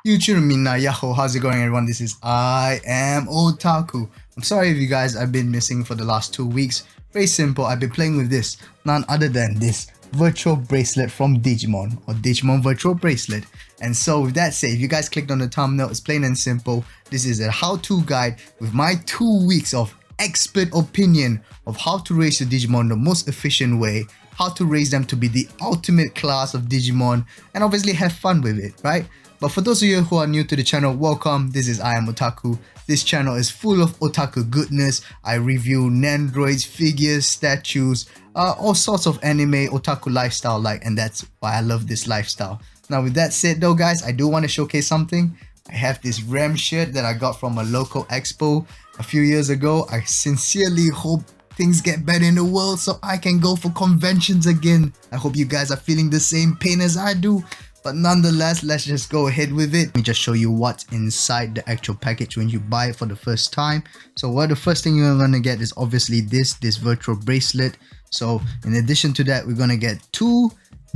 YouTube Minna Yahoo, how's it going everyone? This is I am Otaku. I'm sorry if you guys I've been missing for the last 2 weeks. Very simple, I've been playing with this, none other than this virtual bracelet from Digimon, or Digimon virtual bracelet. And so with that said, if you guys clicked on the thumbnail, it's plain and simple. This is a how-to guide with my 2 weeks of expert opinion of how to raise your Digimon the most efficient way, how to raise them to be the ultimate class of Digimon, and obviously have fun with it, right? But for those of you who are new to the channel, welcome. This is I Am Otaku. This channel is full of otaku goodness. I review Nendoroids, figures, statues, all sorts of anime, otaku lifestyle and that's why I love this lifestyle. Now with that said though guys, I do want to showcase something. I have this RAM shirt that I got from a local expo a few years ago. I sincerely hope things get better in the world so I can go for conventions again. I hope you guys are feeling the same pain as I do. But nonetheless, let's just go ahead with it. Let me just show you what's inside the actual package when you buy it for the first time. So the first thing you're going to get is obviously this virtual bracelet. So in addition to that, we're going to get 2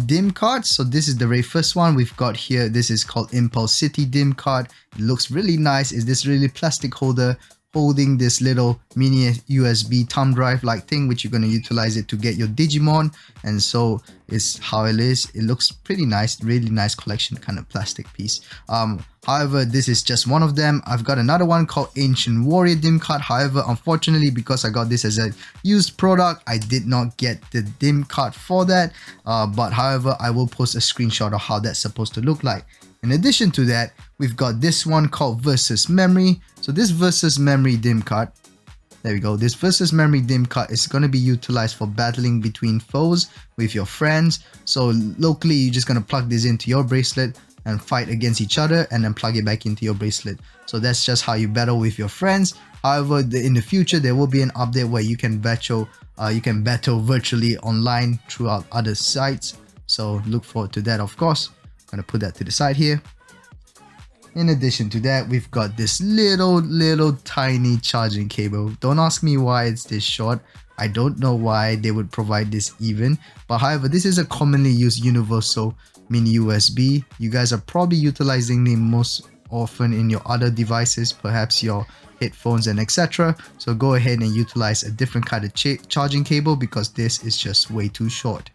DIM cards. So this is the very first one we've got here. This is called impatiently DIM card. It looks really nice. It's this really plastic holder holding this little mini USB thumb drive like thing, which you're going to utilize it to get your Digimon. And so it's how it is. It looks pretty nice, really nice collection kind of plastic piece. However, this is just one of them. I've got another one called Ancient Warrior DIM card. However, unfortunately, because I got this as a used product, I did not get the DIM card for that. But however, I will post a screenshot of how that's supposed to look like. In addition to that, we've got this one called Versus Memory. So this Versus Memory DIM card, there we go. This Versus Memory DIM card is going to be utilized for battling between foes with your friends. So locally, you're just going to plug this into your bracelet and fight against each other and then plug it back into your bracelet. So that's just how you battle with your friends. However, in the future, there will be an update where you can battle virtually online throughout other sites. So look forward to that, of course. I'm going to put that to the side here. In addition to that, we've got this little tiny charging cable. Don't ask me why it's this short. I don't know why they would provide this even. But however, this is a commonly used universal mini USB. You guys are probably utilizing it most often in your other devices, perhaps your headphones and etc. So go ahead and utilize a different kind of charging cable because this is just way too short.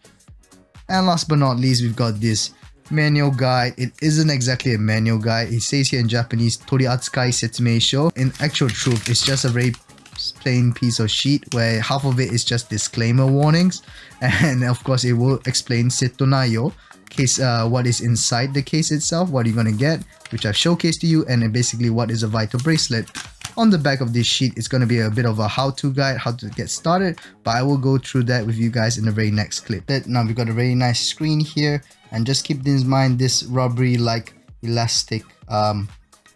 And last but not least, we've got this manual guide. It isn't exactly a manual guide. It says here in Japanese Toriatsukai Setsumeisho. In actual truth, it's just a very plain piece of sheet where half of it is just disclaimer warnings, and of course it will explain Setto Nayo, case what is inside the case itself, what you're gonna get, which I've showcased to you, and then basically what is a vital bracelet. On the back of this sheet, it's going to be a bit of a how-to guide, how to get started, but I will go through that with you guys in the very next clip. Now we've got a very nice screen here, and just keep in mind this rubbery like elastic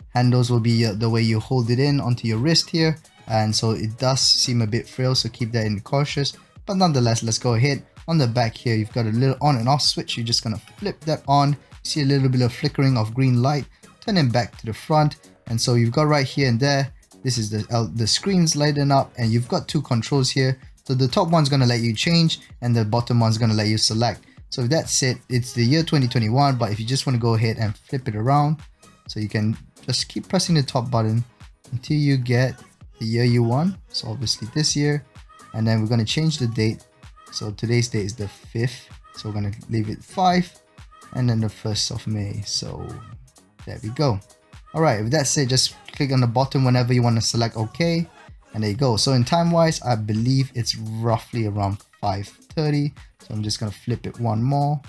handles will be the way you hold it in onto your wrist here, and so it does seem a bit frail, so keep that in cautious. But nonetheless, let's go ahead. On the back here, you've got a little on and off switch. You're just going to flip that on. See a little bit of flickering of green light, turn it back to the front, and so you've got right here and there. This is the screen's lighting up, and you've got 2 controls here. So the top one's going to let you change and the bottom one's going to let you select. So that's it. It's the year 2021, but if you just want to go ahead and flip it around, so you can just keep pressing the top button until you get the year you want. So obviously this year, and then we're going to change the date. So today's date is the 5th. So we're going to leave it 5 and then the 1st of May. So there we go. Alright, with that said, just click on the bottom whenever you want to select OK, and there you go. So in time wise, I believe it's roughly around 5:30. So I'm just going to flip it one more.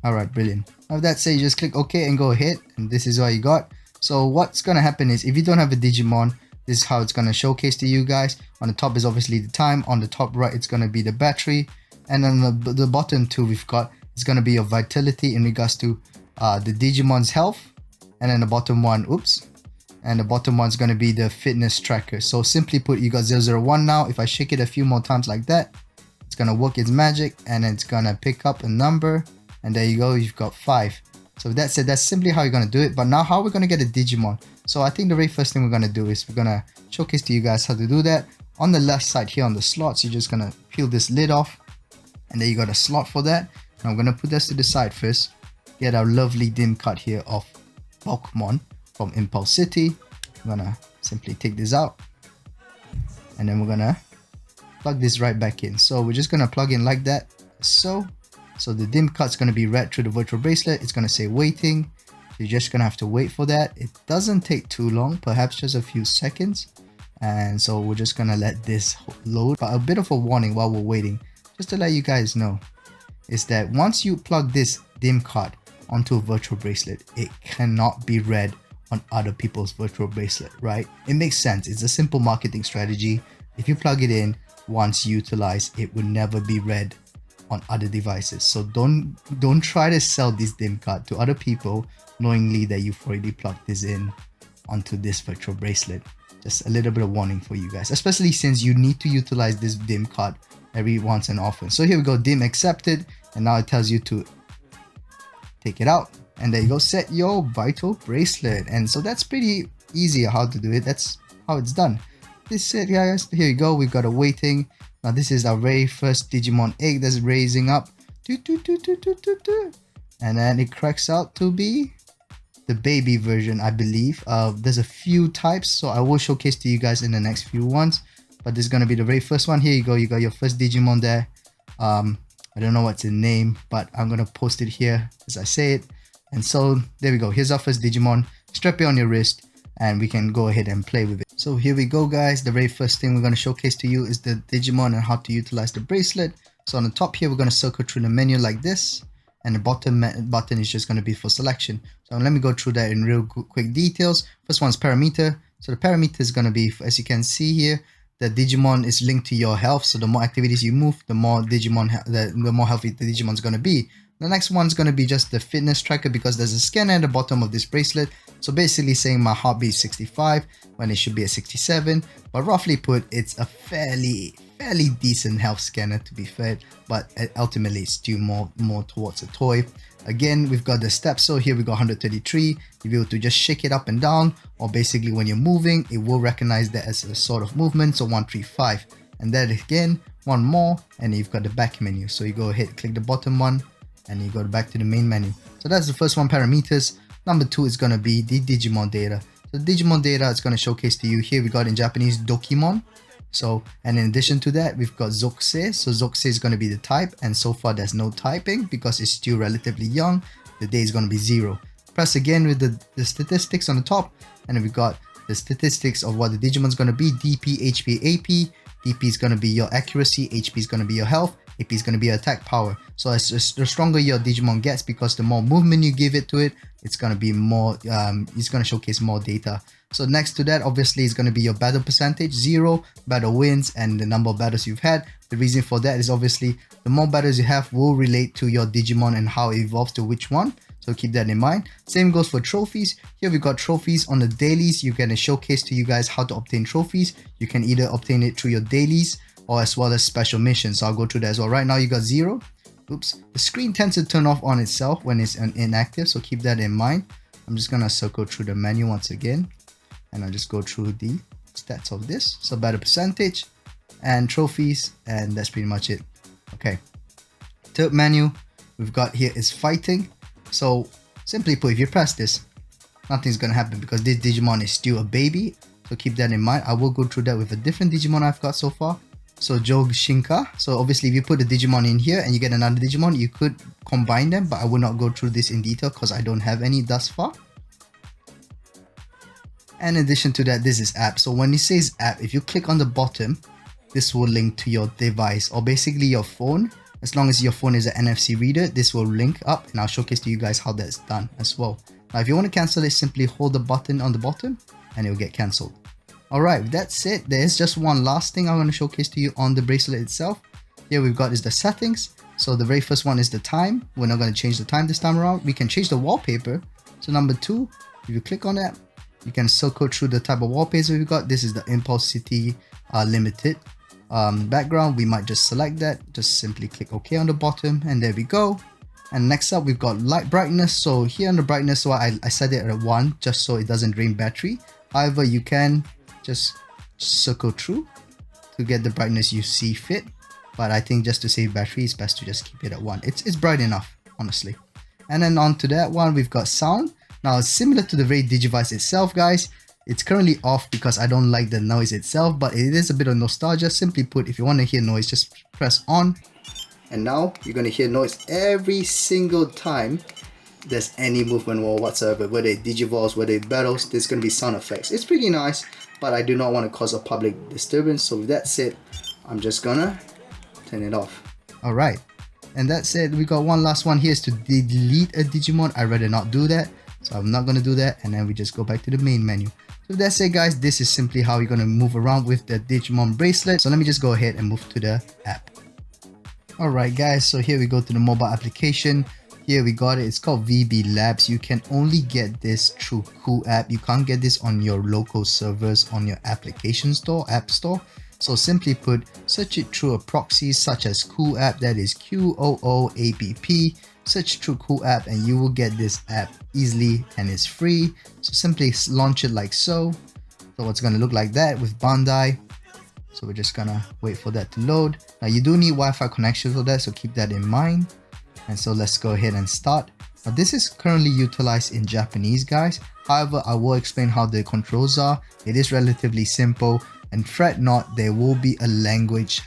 Alright, brilliant. Now with that said, you just click OK and go ahead, and this is what you got. So what's going to happen is if you don't have a Digimon, this is how it's going to showcase to you guys. On the top is obviously the time, on the top right it's going to be the battery, and then the bottom 2 we've got is going to be your vitality in regards to the Digimon's health. And then the bottom one, and the bottom one's going to be the fitness tracker. So simply put, you got 001 now. If I shake it a few more times like that, it's going to work its magic, and it's going to pick up a number, and there you go, you've got 5. So that's it. That's simply how you're going to do it. But now how we're going to get a Digimon. So I think the very first thing we're going to do is we're going to showcase to you guys how to do that. On the left side here on the slots, you're just going to peel this lid off, and there you got a slot for that. Now I'm going to put this to the side first. Get our lovely DIM card here off Pokemon from Impulse City. I'm gonna simply take this out, and then we're gonna plug this right back in. So we're just gonna plug in like that. So the dim card's gonna be read through the virtual bracelet. It's gonna say waiting. So you're just gonna have to wait for that. It doesn't take too long, perhaps just a few seconds. And so we're just gonna let this load. But a bit of a warning while we're waiting, just to let you guys know, is that once you plug this dim card onto a virtual bracelet, it cannot be read on other people's virtual bracelet, right? It makes sense. It's a simple marketing strategy. If you plug it in, once utilized, it will never be read on other devices. So don't try to sell this dim card to other people knowingly that you've already plugged this in onto this virtual bracelet. Just a little bit of warning for you guys, especially since you need to utilize this dim card every once and often. So here we go, dim accepted, and now it tells you to take it out, and there you go, set your vital bracelet. And so that's pretty easy how to do it. That's how it's done. This is it, guys. Here you go, we've got a waiting. Now this is our very first Digimon egg that's raising up, and then it cracks out to be the baby version, I believe. There's a few types, so I will showcase to you guys in the next few ones, but this is going to be the very first one. Here you go, you got your first Digimon there. I don't know what's the name, but I'm going to post it here as I say it. And so there we go, here's our first Digimon. Strap it on your wrist and we can go ahead and play with it. So here we go, guys. The very first thing we're going to showcase to you is the Digimon and how to utilize the bracelet. So on the top here, we're going to circle through the menu like this, and the bottom button is just going to be for selection. So let me go through that in real quick details. First one is parameter. So the parameter is going to be, as you can see here, the Digimon is linked to your health. So the more activities you move, the more Digimon, the more healthy the Digimon is going to be. The next one is going to be just the fitness tracker, because there's a scanner at the bottom of this bracelet. So basically saying my heartbeat is 65 when it should be at 67. But roughly put, it's a fairly decent health scanner, to be fair. But ultimately it's still more towards a toy. Again, we've got the steps. So here we got 133. You'll be able to just shake it up and down, or basically when you're moving, it will recognize that as a sort of movement. So 135. And then again, one more, and you've got the back menu. So you go ahead, click the bottom one, and you go back to the main menu. So that's the first one, parameters. Number two is going to be the Digimon data. So the Digimon data is going to showcase to you. Here we got in Japanese Dokimon. So, and in addition to that, we've got Zokusei. So Zokusei is going to be the type, and so far there's no typing because it's still relatively young. The day is going to be 0. Press again with the statistics on the top, and then we've got the statistics of what the Digimon is going to be. DP, HP, AP. DP is going to be your accuracy, HP is going to be your health, AP is going to be your attack power. So as the stronger your Digimon gets, because the more movement you give it to it, it's going to be more, it's going to showcase more data. So next to that, obviously, is going to be your battle percentage, 0, battle wins, and the number of battles you've had. The reason for that is obviously the more battles you have will relate to your Digimon and how it evolves to which one. So keep that in mind. Same goes for trophies. Here we got trophies on the dailies. You can showcase to you guys how to obtain trophies. You can either obtain it through your dailies or as well as special missions. So I'll go through that as well. Right now you got 0. Oops. The screen tends to turn off on itself when it's inactive. So keep that in mind. I'm just going to circle through the menu once again. And I'll just go through the stats of this. So battle percentage and trophies. And that's pretty much it. Okay. Third menu we've got here is fighting. So simply put, if you press this, nothing's going to happen because this Digimon is still a baby. So keep that in mind. I will go through that with a different Digimon I've got so far. So Jogshinka. So obviously if you put the Digimon in here and you get another Digimon, you could combine them, but I will not go through this in detail because I don't have any thus far. And in addition to that, this is app. So when it says app, if you click on the bottom, this will link to your device or basically your phone. As long as your phone is an NFC reader, this will link up, and I'll showcase to you guys how that's done as well. Now, if you want to cancel it, simply hold the button on the bottom and it will get cancelled. Alright, that's it. There's just one last thing I want to showcase to you on the bracelet itself. Here we've got is the settings. So the very first one is the time. We're not going to change the time this time around. We can change the wallpaper. So number 2, if you click on that, you can circle through the type of wallpaper we've got. This is the Impulse City Limited background. We might just select that. Just simply click OK on the bottom, and there we go. And next up, we've got light brightness. So here on the brightness, so I set it at 1 just so it doesn't drain battery. However, you can just circle through to get the brightness you see fit. But I think just to save battery, it's best to just keep it at 1. It's bright enough, honestly. And then on to that one, we've got sound. Now, similar to the very Digivice itself, guys, it's currently off because I don't like the noise itself, but it is a bit of nostalgia. Simply put, if you want to hear noise, just press on. And now you're going to hear noise every single time there's any movement or whatsoever, whether it digivolves, whether it battles, there's going to be sound effects. It's pretty nice, but I do not want to cause a public disturbance. So with that said, I'm just gonna turn it off. Alright, and that said, we got one last one here is to delete a Digimon. I'd rather not do that, so I'm not gonna do that, and then we just go back to the main menu. So with that said, guys, this is simply how you're gonna move around with the Digimon bracelet. So let me just go ahead and move to the app. Alright guys, so here we go to the mobile application. Here we got it. It's called VB Labs. You can only get this through Cool App. You can't get this on your local servers on your application store, app store. So simply put, search it through a proxy such as Cool App, that is QOOAPP. Search through Cool App and you will get this app easily, and it's free. So simply launch it like so. So it's going to look like that with Bandai. So we're just gonna wait for that to load. Now you do need Wi-Fi connection for that, so keep that in mind. And so let's go ahead and start. Now this is currently utilized in Japanese, guys. However, I will explain how the controls are. It is relatively simple, and fret not, there will be a language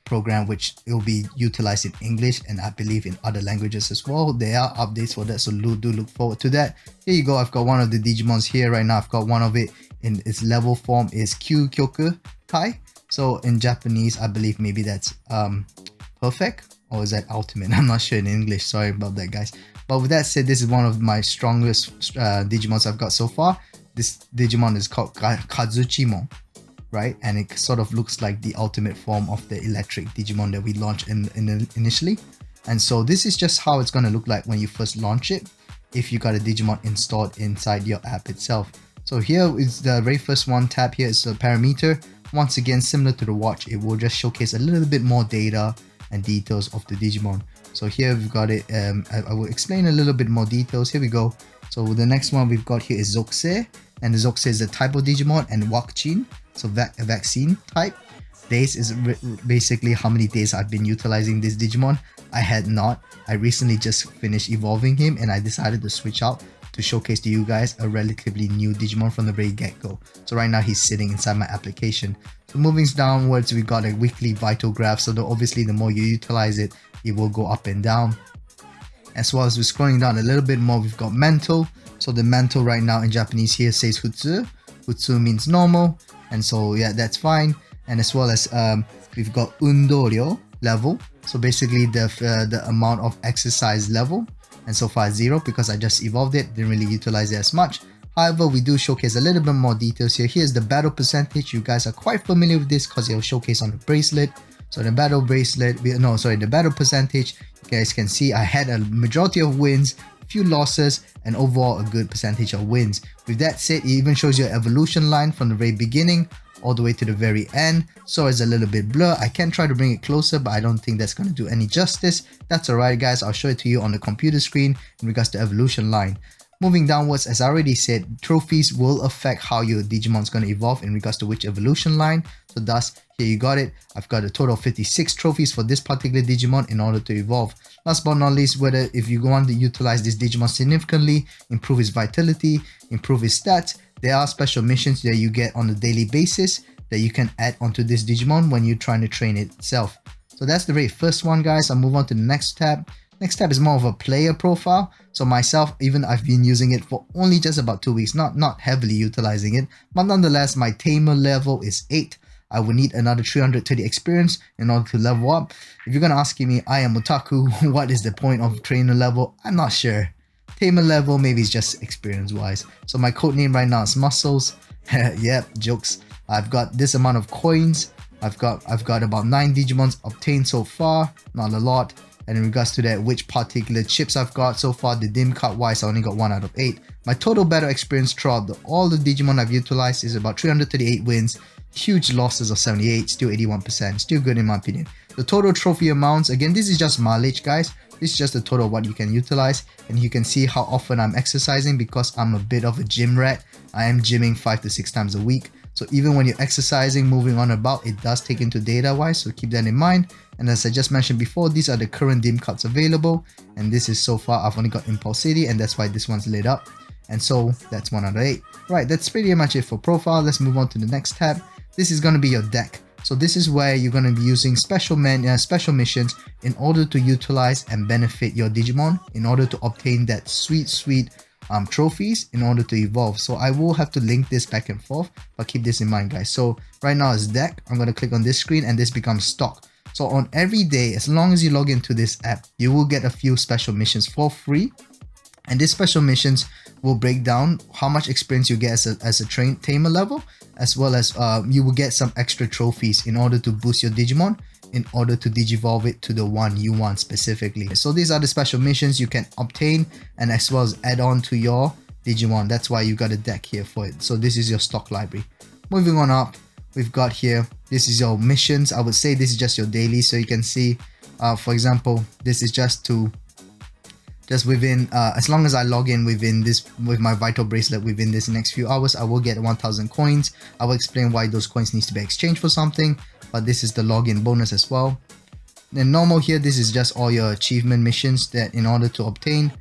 program which will be utilized in English, and I believe in other languages as well. There are updates for that, so do look forward to that. Here you go. I've got one of the Digimons here right now. I've got one of it in its level form is Kyukyoku Tai. So in Japanese, I believe maybe that's perfect. Or is that ultimate? I'm not sure in English. Sorry about that, guys. But with that said, this is one of my strongest Digimons I've got so far. This Digimon is called Kazuchimon, right? And it sort of looks like the ultimate form of the electric Digimon that we launched initially. And so this is just how it's going to look like when you first launch it, if you got a Digimon installed inside your app itself. So here is the very first one. Tab here is the parameter. Once again, similar to the watch, it will just showcase a little bit more data and details of the Digimon. So here we've got it. I will explain a little bit more details. Here we go. So the next one we've got here is Zokusei, and the Zokusei is the type of Digimon, and Wakujin, so vaccine type. Days is basically how many days I've been utilizing this Digimon. I had not. I recently just finished evolving him, and I decided to switch out to showcase to you guys a relatively new Digimon from the very get-go. So right now he's sitting inside my application. So moving downwards, we got a weekly vital graph. So obviously the more you utilize it, it will go up and down. As well as we're scrolling down a little bit more, we've got mental. So the mental right now in Japanese here says Futsu. Futsu means normal, and so yeah, that's fine. And as well as we've got Undoryo level. So basically the amount of exercise level. And so far 0 because I just evolved it, didn't really utilize it as much. However, we do showcase a little bit more details here. Here's the battle percentage. You guys are quite familiar with this because it'll showcase on the bracelet. So the battle bracelet, the battle percentage, you guys can see I had a majority of wins, a few losses, and overall a good percentage of wins. With that said, it even shows your evolution line from the very beginning all the way to the very end. So it's a little bit blur. I can try to bring it closer, but I don't think that's going to do any justice. That's alright, guys. I'll show it to you on the computer screen in regards to evolution line. Moving downwards, as I already said, trophies will affect how your Digimon is going to evolve in regards to which evolution line. So thus, here you got it. I've got a total of 56 trophies for this particular Digimon in order to evolve. Last but not least, whether if you want to utilize this Digimon significantly, improve his vitality, improve his stats, there are special missions that you get on a daily basis that you can add onto this Digimon when you're trying to train it itself. So that's the very first one, guys. I'll move on to the next tab. Next tab is more of a player profile. So myself, even I've been using it for only just about 2 weeks, not heavily utilizing it, but nonetheless, my tamer level is 8. I would need another 330 experience in order to level up. If you're gonna ask me, I am Otaku, what is the point of trainer level? I'm not sure. Tamer level, maybe it's just experience wise. So my code name right now is Muscles. Yep, jokes. I've got this amount of coins. I've got about 9 Digimons obtained so far, not a lot. And in regards to that, which particular chips I've got so far, the dim cut wise, I only got 1 out of 8. My total battle experience throughout all the Digimon I've utilized is about 338 wins, huge losses of 78, still 81%, still good in my opinion. The total trophy amounts, again, this is just mileage, guys. This is just the total of what you can utilize, and you can see how often I'm exercising because I'm a bit of a gym rat. I am gymming 5 to 6 times a week. So even when you're exercising, moving on about, it does take into data wise, so keep that in mind. And as I just mentioned before, these are the current dim cuts available, and this is so far I've only got impulsivity, and that's why this one's lit up. And so that's 1 out of 8. Right, that's pretty much it for profile. Let's move on to the next tab. This is going to be your deck. So this is where you're going to be using special missions in order to utilize and benefit your Digimon in order to obtain that sweet trophies in order to evolve. So I will have to link this back and forth, but keep this in mind, guys. So right now it's deck. I'm going to click on this screen and this becomes stock. So on every day, as long as you log into this app, you will get a few special missions for free. And these special missions will break down how much experience you get as a tamer level, as well as you will get some extra trophies in order to boost your Digimon, in order to digivolve it to the one you want specifically. So these are the special missions you can obtain and as well as add on to your Digimon. That's why you got a deck here for it. So this is your stock library. Moving on up, we've got here, this is your missions. I would say this is just your daily. So you can see, for example, this is just within as long as I log in within this with my vital bracelet within this next few hours, I will get 1000 coins. I will explain why those coins needs to be exchanged for something, but this is the login bonus as well. Then normal here, this is just all your achievement missions that in order to obtain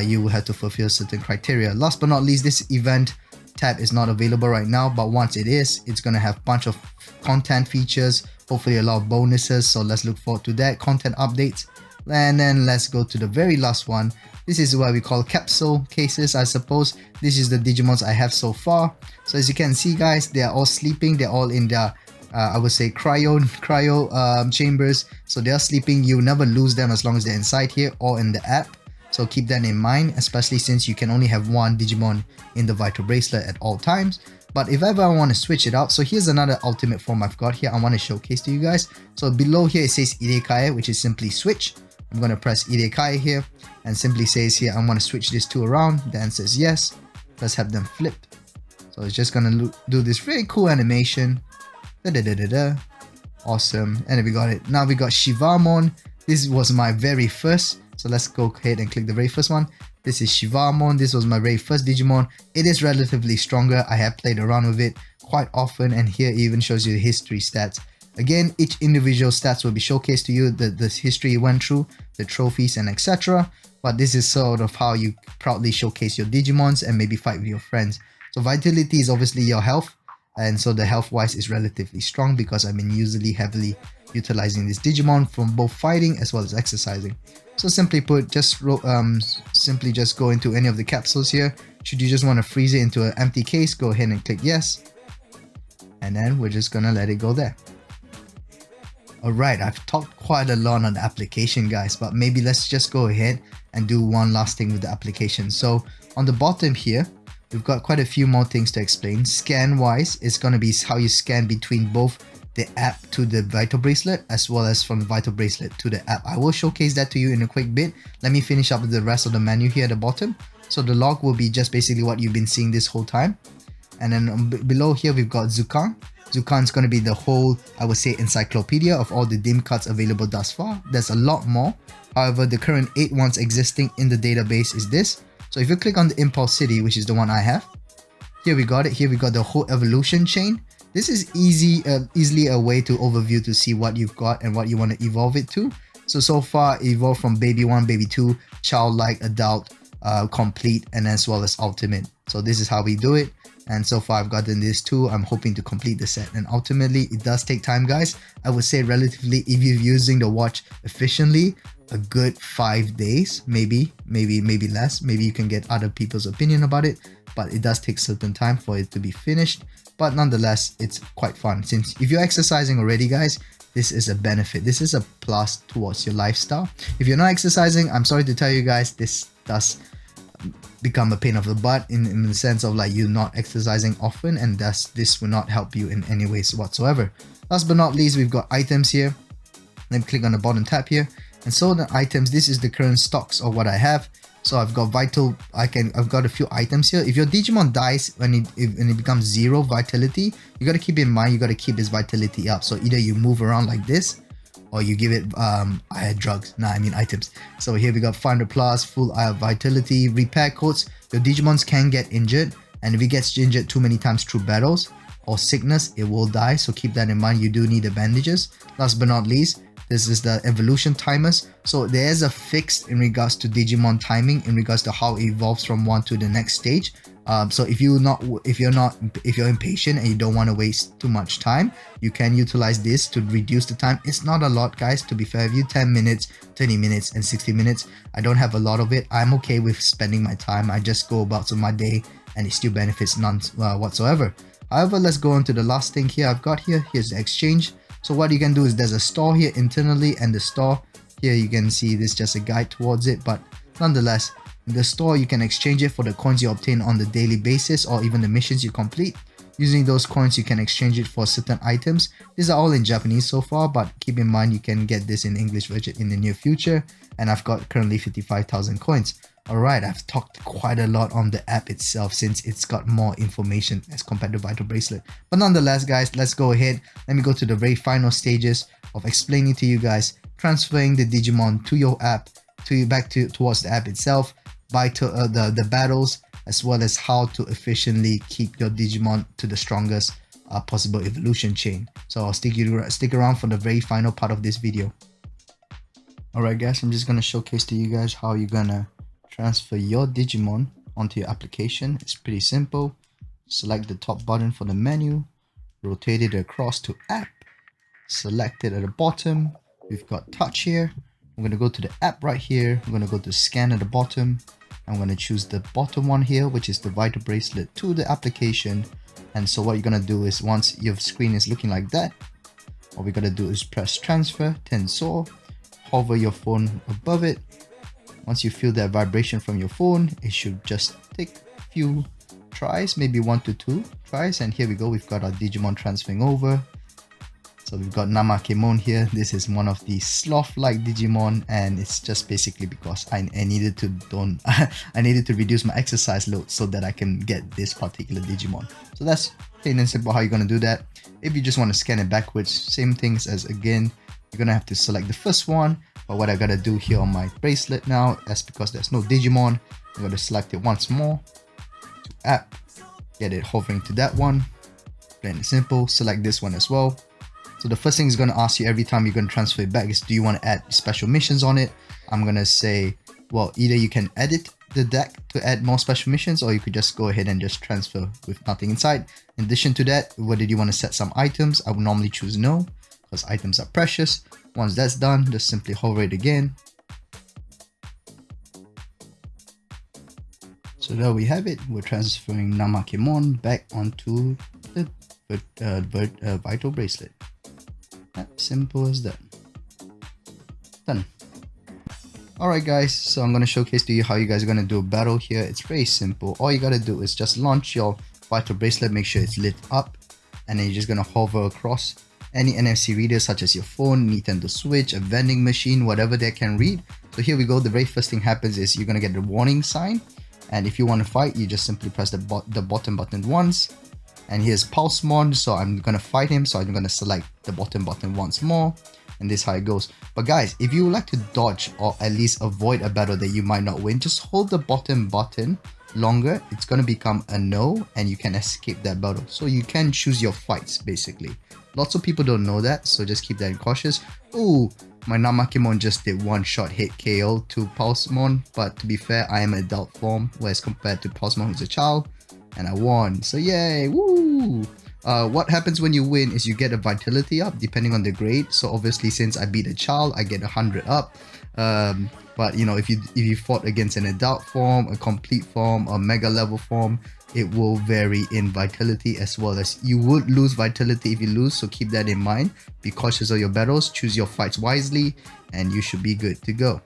you will have to fulfill certain criteria. Last but not least, this event tab is not available right now, but once it is, it's going to have a bunch of content features, hopefully a lot of bonuses. So let's look forward to that, content updates. And then let's go to the very last one. This is what we call capsule cases, I suppose. This is the Digimons I have so far. So as you can see, guys, they are all sleeping. They're all in their I would say cryo chambers. So they are sleeping. You never lose them as long as they're inside here or in the app. So keep that in mind, especially since you can only have one Digimon in the vital bracelet at all times. But if ever I want to switch it out, so here's another ultimate form I've got here I want to showcase to you guys. So below here it says Irekai, which is simply switch. I'm going to press Irekai here and simply says here I want to switch these two around. The answer is yes. Let's have them flip. So it's just going to do this very cool animation. Awesome. And then we got it. Now we got Shivamon. This was my very first. So let's go ahead and click the very first one. This is Shivamon. This was my very first Digimon. It is relatively stronger. I have played around with it quite often, and here it even shows you the history stats. Again, each individual stats will be showcased to you, the history you went through, the trophies and etc. But this is sort of how you proudly showcase your Digimons and maybe fight with your friends. So vitality is obviously your health, and so the health wise is relatively strong because I've been usually heavily utilizing this Digimon from both fighting as well as exercising. So simply put, simply just go into any of the capsules here. Should you just want to freeze it into an empty case, go ahead and click yes. And then we're just gonna let it go there. Alright, I've talked quite a lot on the application, guys, but maybe let's just go ahead and do one last thing with the application. So on the bottom here, we've got quite a few more things to explain. Scan wise, it's gonna be how you scan between both the app to the vital bracelet as well as from the vital bracelet to the app. I will showcase that to you in a quick bit. Let me finish up with the rest of the menu here at the bottom. So the log will be just basically what you've been seeing this whole time. And then below here we've got Zukan. Zukan's going to be the whole, I would say, encyclopedia of all the DIM cards available thus far. There's a lot more. However, the current 8 ones existing in the database is this. So if you click on the Impulse City, which is the one I have, here we got it. Here we got the whole evolution chain. This is easily a way to overview to see what you've got and what you want to evolve it to. So far, evolve from baby 1, baby 2, childlike, adult, complete, and as well as ultimate. So this is how we do it. And so far I've gotten this too. I'm hoping to complete the set, and ultimately it does take time, guys. I would say relatively, if you're using the watch efficiently, a good 5 days, maybe less. Maybe you can get other people's opinion about it, but it does take certain time for it to be finished. But nonetheless, it's quite fun, since if you're exercising already, guys, this is a benefit. This is a plus towards your lifestyle. If you're not exercising, I'm sorry to tell you guys, this does become a pain of the butt in the sense of like you're not exercising often, and thus this will not help you in any ways whatsoever. Last but not least, we've got items here. Let me click on the bottom tab here, and so the items, this is the current stocks of what I have. So I've got vital, I've got a few items here. If your Digimon dies when it becomes 0 vitality, you got to keep in mind, you got to keep its vitality up. So either you move around like this, or you give it I had drugs, nah, I mean items. So here we got 500 plus, full vitality, repair codes. Your Digimons can get injured, and if it gets injured too many times through battles or sickness, it will die. So keep that in mind, you do need the bandages. Last but not least, This is the evolution timers. So there's a fix in regards to Digimon timing, in regards to how it evolves from one to the next stage. So if you're impatient and you don't want to waste too much time, you can utilize this to reduce the time. It's not a lot, guys, to be fair with you. 10 minutes, 20 minutes, and 60 minutes. I don't have a lot of it. I'm okay with spending my time. I just go about my day and it still benefits none whatsoever. However, let's go on to the last thing here I've got here. Here's the exchange. So what you can do is there's a store here internally, and the store here you can see this just a guide towards it, but nonetheless, in the store you can exchange it for the coins you obtain on the daily basis or even the missions you complete. Using those coins you can exchange it for certain items. These are all in Japanese so far, but keep in mind you can get this in English version in the near future, and I've got currently 55,000 coins. Alright, I've talked quite a lot on the app itself since it's got more information as compared to Vital Bracelet. But nonetheless, guys, let's go ahead. Let me go to the very final stages of explaining to you guys transferring the Digimon to your app, towards the app itself, the battles, as well as how to efficiently keep your Digimon to the strongest possible evolution chain. So I'll stick around for the very final part of this video. Alright guys, I'm just gonna showcase to you guys how you're gonna transfer your Digimon onto your application. It's pretty simple. Select the top button for the menu, rotate it across to app, select it at the bottom. We've got touch here. I'm going to go to the app right here. I'm going to go to scan at the bottom. I'm going to choose the bottom one here, which is the Vital Bracelet, to the application. And so what you're going to do is, once your screen is looking like that, what we're going to do is press transfer, tensor, hover your phone above it. Once you feel that vibration from your phone, it should just take a few tries, maybe 1 to 2 tries. And here we go, we've got our Digimon transferring over. So we've got Namakemon here. This is one of the sloth-like Digimon, and it's just basically because I needed to reduce my exercise load so that I can get this particular Digimon. So that's plain and simple how you're going to do that. If you just want to scan it backwards, same things as again, you're going to have to select the first one. But what I got to do here on my bracelet now, that's because there's no Digimon, I'm going to select it once more to app, get it hovering to that one, plain and simple. Select this one as well. So the first thing it's going to ask you every time you're going to transfer it back is, do you want to add special missions on it? I'm going to say, well, either you can edit the deck to add more special missions, or you could just go ahead and just transfer with nothing inside. In addition to that, whether you want to set some items, I would normally choose no, because items are precious. Once that's done, just simply hover it again. So there we have it. We're transferring Namakemon back onto the Vital Bracelet. Simple as that. Done. Alright guys, so I'm going to showcase to you how you guys are going to do a battle here. It's very simple. All you got to do is just launch your Vital Bracelet, make sure it's lit up, and then you're just going to hover across any NFC reader such as your phone, Nintendo Switch, a vending machine, whatever they can read. So here we go. The very first thing happens is you're going to get the warning sign, and if you want to fight, you just simply press the bottom button once. And here's Pulsemon, so I'm going to fight him, so I'm going to select the bottom button once more, and this is how it goes. But guys, if you would like to dodge or at least avoid a battle that you might not win, just hold the bottom button longer. It's going to become a no, and you can escape that battle. So you can choose your fights basically. Lots of people don't know that, so just keep that in cautious. Ooh, my Namakemon just did one shot hit KO to Pulsemon, but to be fair, I am adult form, whereas compared to Pulsemon who's a child, and I won. So yay, woo! What happens when you win is you get a vitality up depending on the grade. So obviously, since I beat a child, I get 100 up. But you know, if you fought against an adult form, a complete form, a mega level form, it will vary in vitality, as well as you would lose vitality if you lose. So keep that in mind. Be cautious of your battles, choose your fights wisely, and you should be good to go.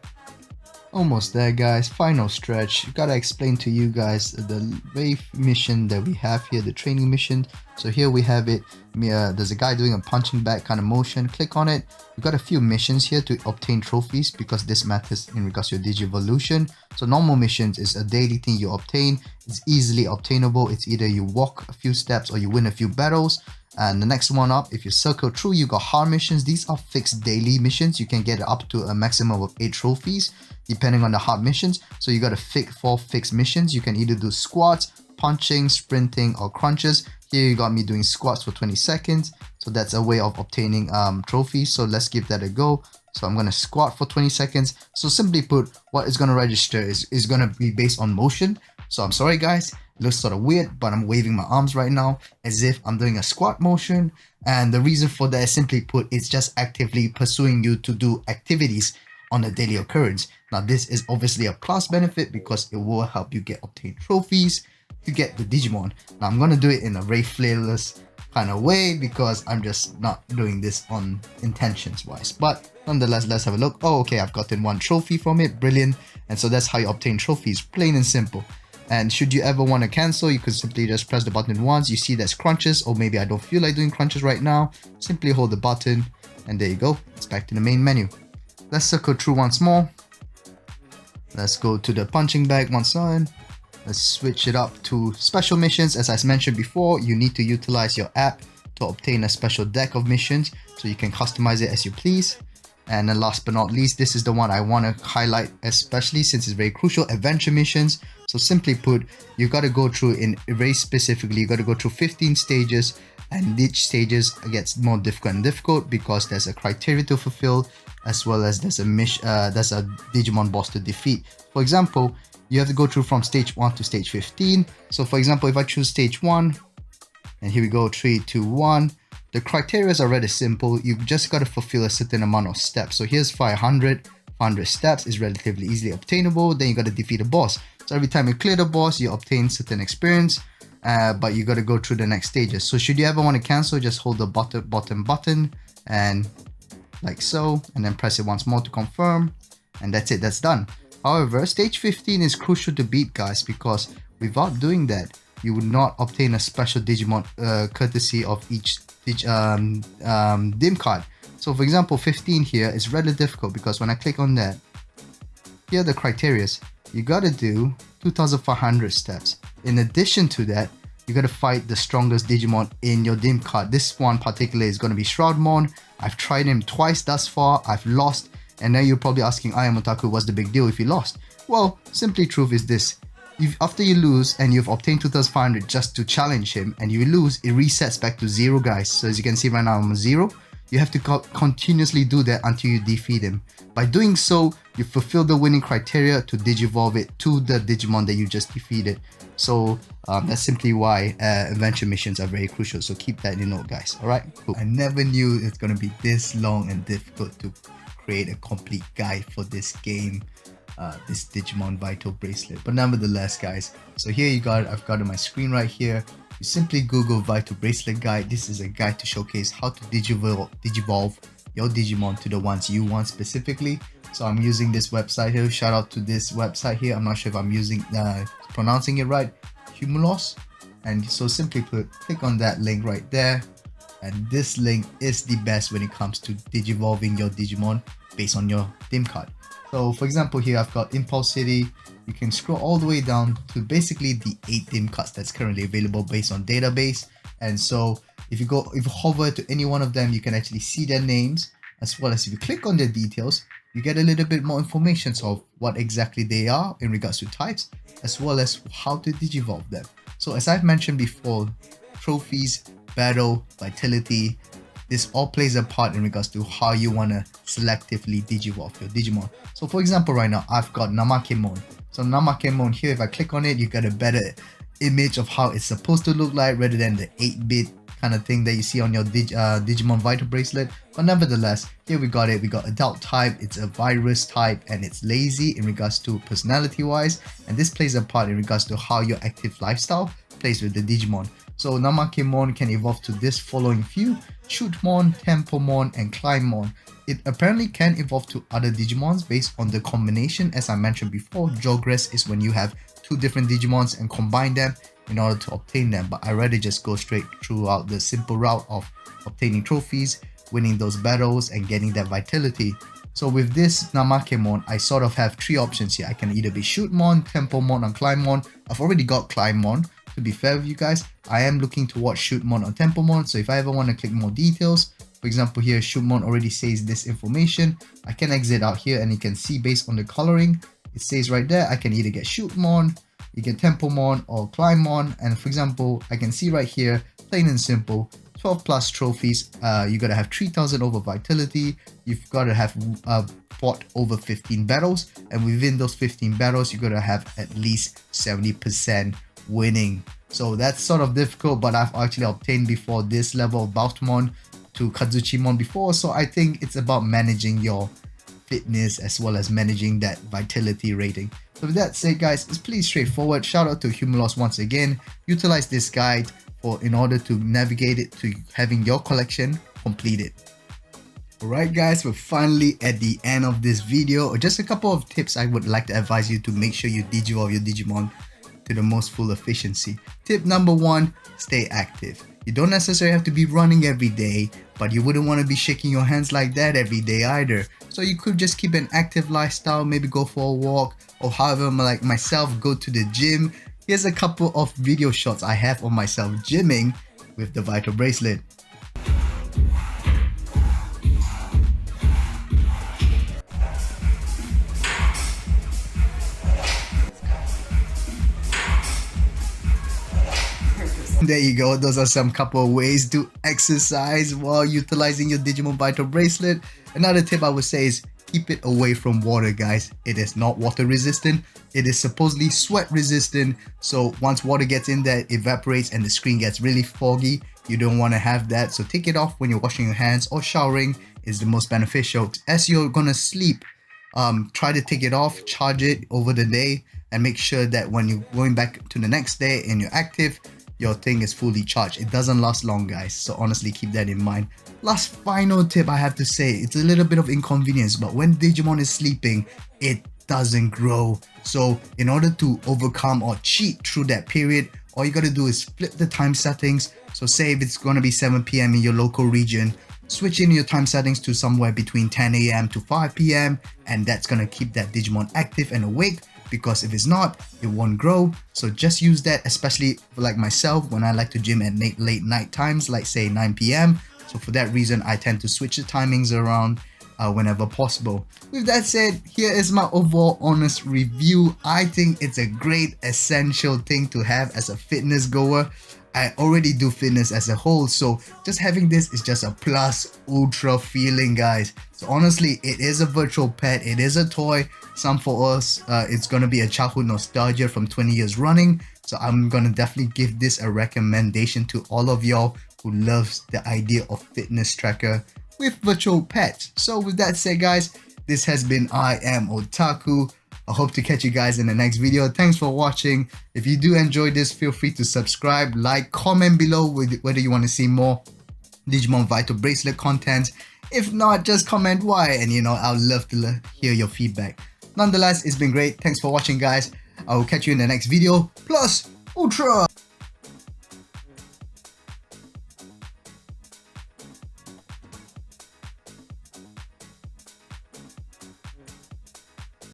Almost there guys, final stretch. Gotta explain to you guys the wave mission that we have here, the training mission. So here we have it. There's a guy doing a punching bag kind of motion. Click on it. We've got a few missions here to obtain trophies, because this matters in regards to your Digivolution. So normal missions is a daily thing you obtain. It's easily obtainable. It's either you walk a few steps or you win a few battles. And the next one up, if you circle through, you got hard missions. These are fixed daily missions. You can get up to a maximum of 8 trophies depending on the hard missions. So you got to 4 fixed missions. You can either do squats, punching, sprinting, or crunches. Here you got me doing squats for 20 seconds. So that's a way of obtaining trophies. So let's give that a go. So I'm going to squat for 20 seconds. So simply put, what is going to register is going to be based on motion. So I'm sorry guys, it looks sort of weird, but I'm waving my arms right now as if I'm doing a squat motion. And the reason for that is simply put, it's just actively pursuing you to do activities on a daily occurrence. Now this is obviously a plus benefit because it will help you obtain trophies to get the Digimon. Now I'm going to do it in a very flairless kind of way because I'm just not doing this on intentions wise, but nonetheless, let's have a look. Oh, okay, I've gotten 1 trophy from it. Brilliant. And so that's how you obtain trophies, plain and simple. And should you ever want to cancel, you could simply just press the button once. You see there's crunches, or maybe I don't feel like doing crunches right now. Simply hold the button and there you go. It's back to the main menu. Let's circle through once more. Let's go to the punching bag once again. Let's switch it up to special missions. As I mentioned before, you need to utilize your app to obtain a special deck of missions so you can customize it as you please. And then last but not least, this is the one I want to highlight, especially since it's very crucial, adventure missions. So simply put, you got to go through in very specifically, you got to go through 15 stages, and each stages gets more difficult and difficult because there's a criteria to fulfill, as well as there's a mission, there's a Digimon boss to defeat. For example, you have to go through from stage 1 to stage 15. So for example, if I choose stage 1, and here we go, 3, 2, 1. The criteria are rather simple. You've just got to fulfill a certain amount of steps. So here's 500. 500 steps is relatively easily obtainable. Then you got to defeat a boss. So every time you clear the boss, you obtain certain experience. But you got to go through the next stages. So should you ever want to cancel, just hold the bottom button and like so, and then press it once more to confirm. And that's it. That's done. However, stage 15 is crucial to beat, guys, because without doing that, you would not obtain a special Digimon courtesy of each dim card. So for example, 15 here is rather difficult because when I click on that, here are the criteria. You gotta do 2500 steps. In addition to that, you gotta fight the strongest Digimon in your dim card. This one particularly is gonna be Shroudmon. I've tried him twice thus far. I've lost. And now you're probably asking, I am Otaku, what's the big deal if you lost? Well, simply truth is this. After you lose and you've obtained 2500 just to challenge him and you lose, it resets back to 0, guys. So as you can see right now, I'm 0. You have to continuously do that until you defeat him. By doing so, you fulfill the winning criteria to digivolve it to the Digimon that you just defeated. So that's simply why adventure missions are very crucial. So keep that in note, guys. All right, cool. I never knew it's going to be this long and difficult to create a complete guide for this game, this Digimon Vital Bracelet. But nevertheless, guys, so here you got it. I've got it on my screen right here. You simply Google Vital Bracelet guide. This is a guide to showcase how to digivolve your Digimon to the ones you want specifically. So I'm using this website here. Shout out to this website here. I'm not sure if I'm pronouncing it right. Humulos. And so simply put, click on that link right there. And this link is the best when it comes to digivolving your Digimon based on your dim card. So for example, here I've got Impulse City. You can scroll all the way down to basically the 8 dim cards that's currently available based on database. And so if you hover to any one of them, you can actually see their names, as well as if you click on their details, you get a little bit more information of what exactly they are in regards to types, as well as how to digivolve them. So as I've mentioned before, trophies, battle, vitality, this all plays a part in regards to how you want to selectively digivolve your Digimon. So for example, right now I've got Namakemon. So Namakemon here, if I click on it, you get a better image of how it's supposed to look like rather than the 8-bit kind of thing that you see on your Digimon Vital Bracelet. But nevertheless, here we got it. We got adult type, it's a virus type, and it's lazy in regards to personality wise. And this plays a part in regards to how your active lifestyle plays with the Digimon. So Namakemon can evolve to this following few: Shootmon, Tempomon, and Climbmon. It apparently can evolve to other Digimons based on the combination. As I mentioned before, Jogress is when you have 2 different Digimons and combine them in order to obtain them. But I rather just go straight throughout the simple route of obtaining trophies, winning those battles, and getting that vitality. So with this Namakemon, I sort of have 3 options here. I can either be Shootmon, Tempomon, or Climbmon. I've already got Climbmon. To be fair with you guys, I am looking to watch Shootmon or Tempomon. So if I ever want to click more details, for example here, Shootmon already says this information. I can exit out here and you can see based on the coloring, it says right there, I can either get Shootmon, you get Tempomon, or Climbmon. And for example, I can see right here, plain and simple, 12 plus trophies. You gotta have 3,000 over vitality. You've gotta have fought over 15 battles, and within those 15 battles, you gotta have at least 70% winning. So that's sort of difficult, but I've actually obtained before this level of Baltimon to Kazuchimon before, so I think it's about managing your fitness as well as managing that vitality rating. So with that said, guys, it's pretty straightforward. Shout out to Humulos once again. Utilize this guide in order to navigate it to having your collection completed. Alright guys, we're finally at the end of this video. Just a couple of tips I would like to advise you to make sure you digivolve your Digimon to the most full efficiency. Tip number 1, stay active. You don't necessarily have to be running every day, but you wouldn't want to be shaking your hands like that every day either. So you could just keep an active lifestyle, maybe go for a walk, or however, like myself, go to the gym. Here's a couple of video shots I have of myself gymming with the Vital Bracelet. There you go, those are some couple of ways to exercise while utilizing your Digimon Vital Bracelet. Another tip I would say is keep it away from water, guys. It is not water resistant. It is supposedly sweat resistant. So once water gets in there, it evaporates and the screen gets really foggy. You don't want to have that. So take it off when you're washing your hands or showering is the most beneficial. As you're gonna sleep, try to take it off, charge it over the day, and make sure that when you're going back to the next day and you're active, your thing is fully charged. It doesn't last long, guys, so honestly keep that in mind. Last final tip I have to say, it's a little bit of inconvenience, but when Digimon is sleeping, it doesn't grow. So in order to overcome or cheat through that period, all you gotta do is flip the time settings. So say if it's gonna be 7 PM in your local region, switch in your time settings to somewhere between 10 AM to 5 PM, and that's gonna keep that Digimon active and awake, because if it's not, it won't grow. So just use that, especially for like myself when I like to gym at late night times, like say 9 PM. So for that reason, I tend to switch the timings around whenever possible. With that said, here is my overall honest review. I think it's a great essential thing to have as a fitness goer. I already do fitness as a whole, so just having this is just a plus ultra feeling, guys. So honestly, it is a virtual pet, it is a toy. Some for us, it's gonna be a childhood nostalgia from 20 years running. So I'm gonna definitely give this a recommendation to all of y'all who loves the idea of fitness tracker with virtual pets. So with that said, guys, this has been I Am Otaku. I hope to catch you guys in the next video. Thanks for watching. If you do enjoy this, feel free to subscribe, like, comment below with whether you want to see more Digimon Vital Bracelet content. If not, just comment why, and you know, I'd love to hear your feedback. Nonetheless, it's been great. Thanks for watching, guys. I will catch you in the next video. Plus, Ultra!